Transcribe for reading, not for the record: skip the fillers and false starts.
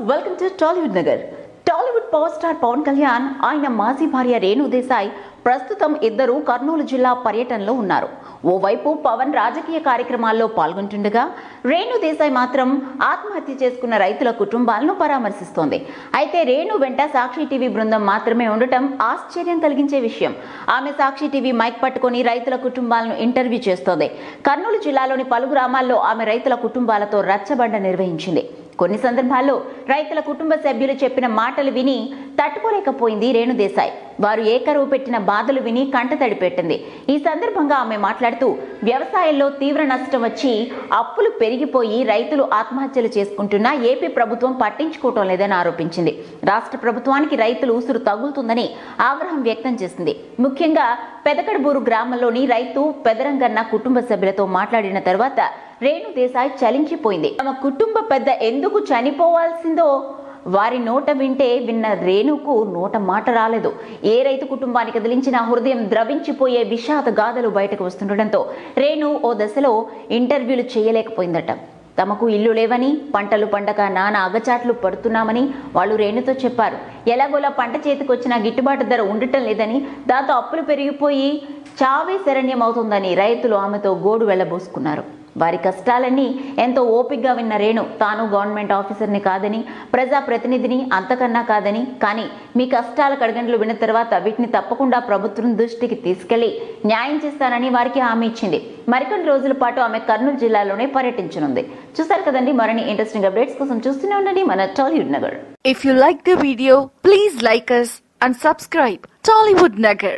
Welcome to Tollywood Nagar. Tollywood power star Pawan Kalyan ఆయన మాజీ భార్య రేణు దేశాయ్ ప్రస్తుతం ఇద్దరు కర్నూలు జిల్లా పర్యటనలో ఉన్నారు. ఓవైపు పవన్ రాజకీయ కార్యక్రమాల్లో పాల్గొంటుండగా రేణు దేశాయ్ మాత్రం ఆత్మహత్య చేసుకున్న రైతుల కుటుంబాలను పరామర్శిస్తోంది. అయితే రేణు వెంట సాక్షి టీవీ బృందం మాత్రమే ఉండటం ఆశ్చర్యం కలిగించే విషయం. ఆమె సాక్షి టీవీ మైక్ పట్టుకుని రైతుల కుటుంబాలను ఇంటర్వ్యూ చేస్తోంది. కర్నూలు జిల్లాలోని పలు గ్రామాల్లో ఆమె రైతుల కుటుంబాలతో రచ్చబండ నిర్వహించింది. కొన్ని సందర్భాల్లో రైతుల కుటుంబ సభ్యులు చెప్పిన మాటలు విని తట్టుకోలేకపోయింది రేణు దేశాయ్. వారు ఏకరువు పెట్టిన బాధలు విని కంటతడి పెట్టింది. ఈ సందర్భంగా ఆమె మాట్లాడుతూ వ్యవసాయంలో తీవ్ర నష్టం వచ్చి అప్పులు పెరిగిపోయి రైతులు ఆత్మహత్యలు చేసుకుంటున్నా ఏపీ ప్రభుత్వం పట్టించుకోవటం లేదని ఆరోపించింది. రాష్ట్ర ప్రభుత్వానికి రైతులు ఉసురు తగులుతుందని ఆగ్రహం వ్యక్తం చేసింది. ముఖ్యంగా పెదకడబూరు గ్రామంలోని రైతు పెదరంగన్న కుటుంబ సభ్యులతో మాట్లాడిన తర్వాత రేణు దేశాయ్ చలించిపోయింది. తమ కుటుంబ పెద్ద ఎందుకు చనిపోవాల్సిందో వారి నోట విన్న రేణుకు నోట మాట రాలేదు. ఏ రైతు కుటుంబానికి కదిలించిన హృదయం ద్రవించిపోయే విషాద గాథలు బయటకు వస్తుండటంతో రేణు ఓ దశలో ఇంటర్వ్యూలు చేయలేకపోయిందట. తమకు ఇల్లు లేవని, పంటలు పండక నానా అగచాట్లు పడుతున్నామని వాళ్ళు రేణుతో చెప్పారు. ఎలాగోలా పంట చేతికొచ్చిన గిట్టుబాటు ధర ఉండటం లేదని, దాంతో అప్పులు పెరిగిపోయి చావే శరణ్యం అవుతుందని రైతులు ఆమెతో గోడు వెళ్లబోసుకున్నారు. వారి కష్టాలన్నీ ఎంతో ఓపికగా విన్న రేణు తాను గవర్నమెంట్ ఆఫీసర్ని కాదని, ప్రజాప్రతినిధిని అంతకన్నా కాదని, కానీ మీ కష్టాల కడగండ్లు విన్న తర్వాత వీటిని తప్పకుండా ప్రభుత్వం దృష్టికి తీసుకెళ్లి న్యాయం చేస్తానని వారికి హామీ ఇచ్చింది. మరికొన్ని రోజుల పాటు ఆమె కర్నూలు జిల్లాలోనే పర్యటించనుంది. చూసారు కదండి, మరిన్ని ఇంట్రెస్టింగ్ అప్డేట్స్ కోసం చూస్తూనే ఉండండి మన Tollywood Nagar. If you like the video, please like us and subscribe Tollywood Nagar.